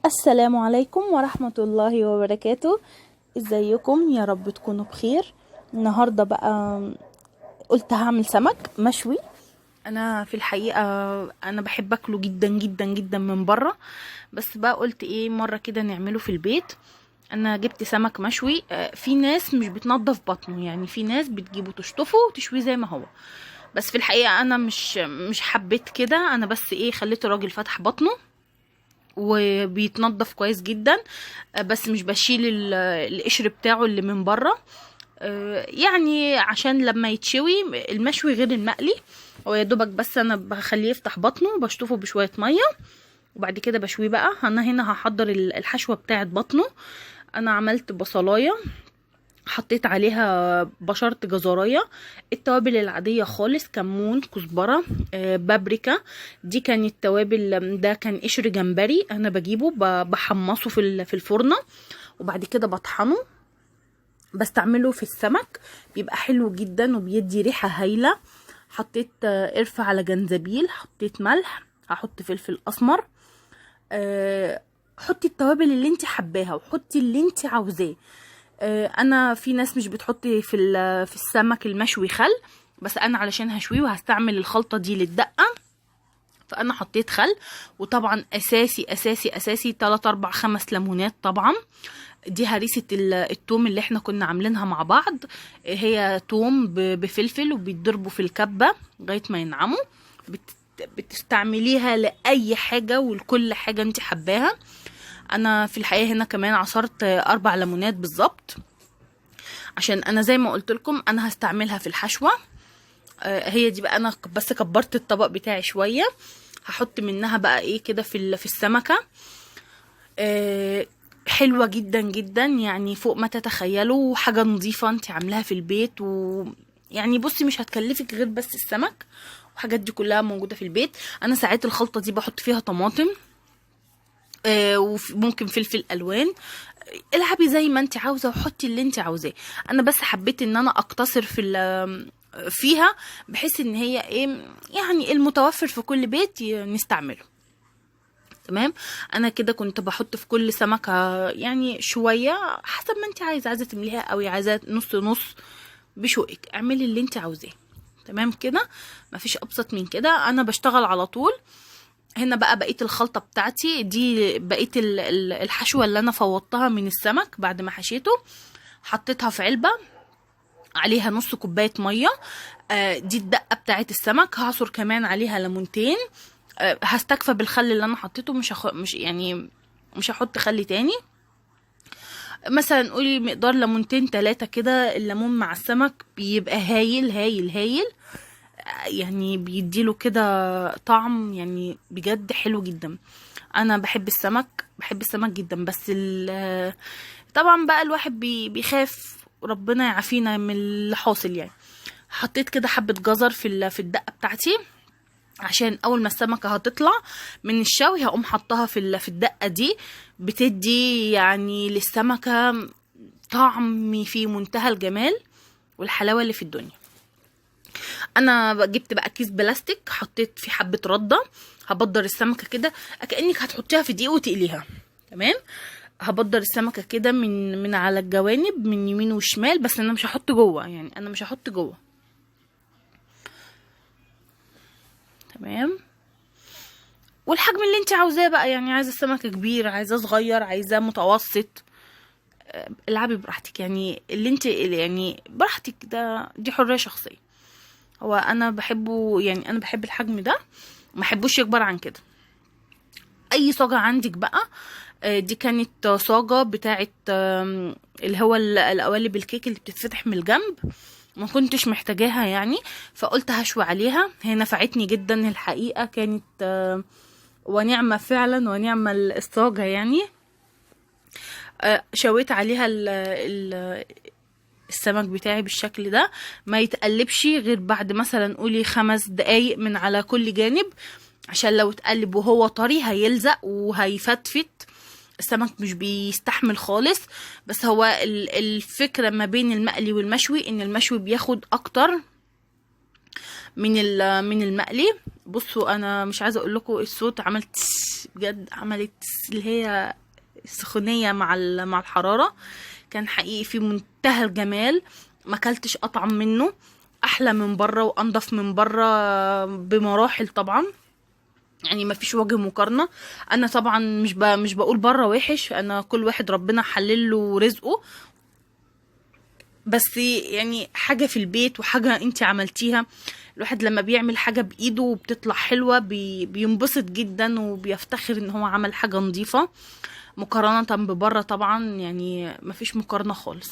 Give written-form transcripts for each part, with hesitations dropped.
السلام عليكم ورحمة الله وبركاته. ازيكم؟ يا رب تكونوا بخير. النهاردة بقى قلت هعمل سمك مشوي. انا في الحقيقة انا بحب اكله جدا جدا جدا من بره، بس بقى قلت ايه مرة كده نعمله في البيت. انا جبت سمك مشوي. في ناس مش بتنضف بطنه، يعني في ناس بتجيبه تشطفه وتشويه زي ما هو، بس في الحقيقة انا مش حبيت كده. انا بس ايه خليت الراجل فتح بطنه وبيتنضف كويس جدا، بس مش بشيل القشر بتاعه اللي من بره. يعني عشان لما يتشوي المشوي غير المقلي. هو يا دوبك بس انا بخليه يفتح بطنه، بشطفه بشويه ميه وبعد كده بشويه. بقى انا هنا هحضر الحشوه بتاعه بطنه. انا عملت بصلايه، حطيت عليها بشرة جزراية، التوابل العادية خالص، كمون، كزبرة، بابريكا. دي كانت توابل، ده كان قشر جمبري انا بجيبه بحمصه في الفرنة وبعد كده بطحنه بستعمله في السمك، بيبقى حلو جدا وبيدي ريحة هايلة. حطيت قرفة على جنزبيل، حطيت ملح، هحط فلفل اسمر. حطي التوابل اللي انت حباها وحطي اللي انت عاوزاه. انا في ناس مش بتحطي في السمك المشوي خل، بس انا علشان هشويه وهستعمل الخلطة دي للدقة فانا حطيت خل. وطبعا اساسي اساسي اساسي 3 4 5 ليمونات طبعا. دي هريسة التوم اللي احنا كنا عاملينها مع بعض. هي توم بفلفل وبيتضربوا في الكبة لغاية ما ينعموا. بتستعمليها لأي حاجة ولكل حاجة انت حباها. انا في الحقيقة هنا كمان عصرت 4 ليمونات بالظبط، عشان انا زي ما قلت لكم انا هستعملها في الحشوة. هي دي بقى، انا بس كبرت الطبق بتاعي شوية، هحط منها بقى ايه كده في السمكة. حلوة جدا جدا، يعني فوق ما تتخيلوا، حاجة نظيفة انت عاملاها في البيت. يعني بصي مش هتكلفك غير بس السمك، وحاجات دي كلها موجودة في البيت. انا ساعات الخلطة دي بحط فيها طماطم، وممكن فلفل الوان. العبي زي ما انت عاوزة وحطي اللي انت عاوزاه. انا بس حبيت ان انا اقتصر فيها، بحيث ان هي ايه، يعني المتوفر في كل بيت نستعمله. تمام. انا كده كنت بحط في كل سمكة يعني شوية حسب ما انت عايزة تمليها قوي، عايزة نص نص، بشوقك اعملي اللي انت عاوزاه. تمام كده، مفيش ابسط من كده. انا بشتغل على طول. هنا بقى بقية الخلطة بتاعتي دي، بقية الحشوة اللي انا فوضتها من السمك بعد ما حشيته، حطيتها في علبة عليها نص كوباية مية. دي الدقة بتاعت السمك. هعصر كمان عليها ليمونتين. هستكفى بالخل اللي انا حطيته، مش يعني مش هحط خل تاني. مثلا قولي مقدار ليمونتين 3 كده. الليمون مع السمك بيبقى هايل هايل هايل، يعني بيديله كده طعم، يعني بجد حلو جدا. انا بحب السمك، بحب السمك جدا، بس طبعا بقى الواحد بيخاف ربنا يعافينا من اللي حاصل يعني. حطيت كده حبة جزر في الدقة بتاعتي، عشان اول ما السمكة هتطلع من الشوي هقوم حطها في الدقة دي. بتدي يعني للسمكة طعم في منتهى الجمال والحلاوة اللي في الدنيا. انا جبت بقى كيس بلاستيك، حطيت فيه حبة ردة، هبدر السمكة كده كأنك هتحطيها في دقيق وتقليها. تمام. هبدر السمكة كده من على الجوانب، من يمين وشمال، بس انا مش هحط جوه، يعني انا مش هحط جوه. تمام. والحجم اللي انت عاوزاه بقى، يعني عايزه السمك كبير، عايزاه صغير، عايزاه متوسط، العبي براحتك، يعني اللي انت يعني براحتك، دي حريه شخصيه. هو انا بحبه، يعني انا بحب الحجم ده، ما احبوش يكبر عن كده. اي صاجه عندك بقى. دي كانت صاجه بتاعه اللي هو القوالب الكيك اللي بتتفتح من الجنب، ما كنتش محتاجاها يعني، فقلت هشوي عليها. هي نفعتني جدا الحقيقه، كانت ونعمة فعلا، ونعمة الصاجة يعني. شويت عليها السمك بتاعي بالشكل ده، ما يتقلبش غير بعد مثلا قولي 5 دقايق من على كل جانب، عشان لو اتقلب وهو طري هيلزق وهيفتفت. السمك مش بيستحمل خالص. بس هو الفكرة ما بين المقلي والمشوي ان المشوي بياخد اكتر من المقلي. بصوا انا مش عايزه اقول لكم الصوت عملت بجد، عملت اللي هي السخونيه مع الحراره. كان حقيقي في منتهى الجمال، ما اكلتش اطعم منه، احلى من بره وانضف من بره بمراحل طبعا، يعني ما فيش وجه مقارنه. انا طبعا مش بقول بره وحش، انا كل واحد ربنا حلل له رزقه، بس يعني حاجه في البيت وحاجه انت عملتيها. الواحد لما بيعمل حاجه بايده وبتطلع حلوه بينبسط جدا وبيفتخر ان هو عمل حاجه نظيفه، مقارنه ببره طبعا يعني ما فيش مقارنه خالص.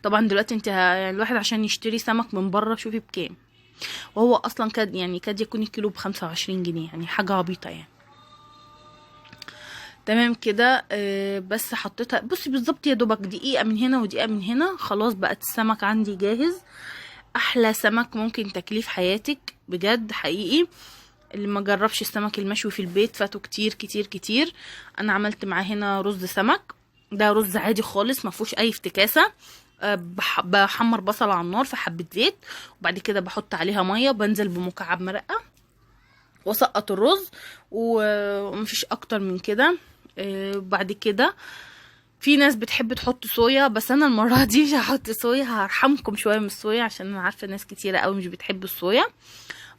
طبعا دلوقتي انت يعني الواحد عشان يشتري سمك من بره شوفي بكام، وهو اصلا كاد يكون الكيلو ب25 جنيه، يعني حاجه عبيطه يعني. تمام كده. بس حطيتها بصي بالظبط يا دوبك دقيقه من هنا ودقيقه من هنا، خلاص بقت السمك عندي جاهز. احلى سمك ممكن تاكليه في حياتك بجد حقيقي. اللي ما جربش السمك المشوي في البيت فاتوا كتير كتير كتير. انا عملت معاه هنا رز سمك، ده رز عادي خالص ما فيهوش اي افتكاسه. بحمر بصل على النار في حبه زيت، وبعد كده بحط عليها ميه، بنزل بمكعب مرقه واسقط الرز، ومفيش اكتر من كده. بعد كده في ناس بتحب تحط صويا، بس انا المره دي مش هحط صويا، هرحمكم شويه من الصويا عشان انا عارفه ناس كتيره قوي مش بتحب الصويا.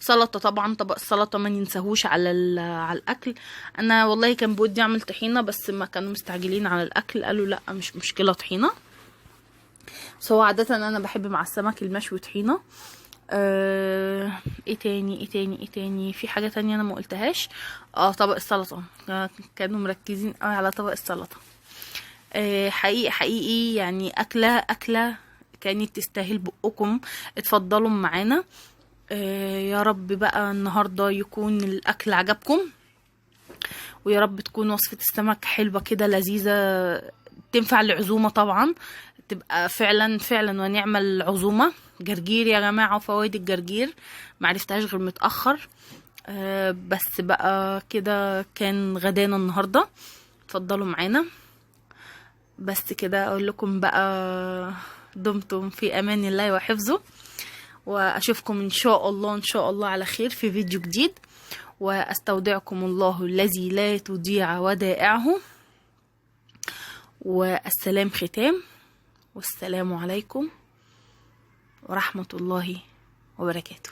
سلطه طبعا، طبق السلطه ما ننساهوش على الاكل. انا والله كان بودي اعمل طحينه، بس ما كانوا مستعجلين على الاكل قالوا لا مش مشكله طحينه، بس هو عاده انا بحب مع السمك المشوي طحينه. ايه تاني في حاجه تانية انا ما قلتهاش. طبق السلطه، كانوا مركزين قوي على طبق السلطه. حقيقي يعني اكله كانت تستاهل بقكم. اتفضلوا معانا. يا رب بقى النهارده يكون الاكل عجبكم، ويا رب تكون وصفه السمك حلوه كده لذيذه، تنفع العزومه طبعا، تبقى فعلا فعلا ونعمل العزومه. جرجير يا جماعه، وفوائد الجرجير معرفتهاش غير متاخر. بس بقى كده كان غدانا النهارده. اتفضلوا معانا. بس كده اقول لكم بقى دمتم في امان الله وحفظه، واشوفكم ان شاء الله على خير في فيديو جديد، واستودعكم الله الذي لا تضيع ودائعه، والسلام ختام، والسلام عليكم ورحمة الله وبركاته.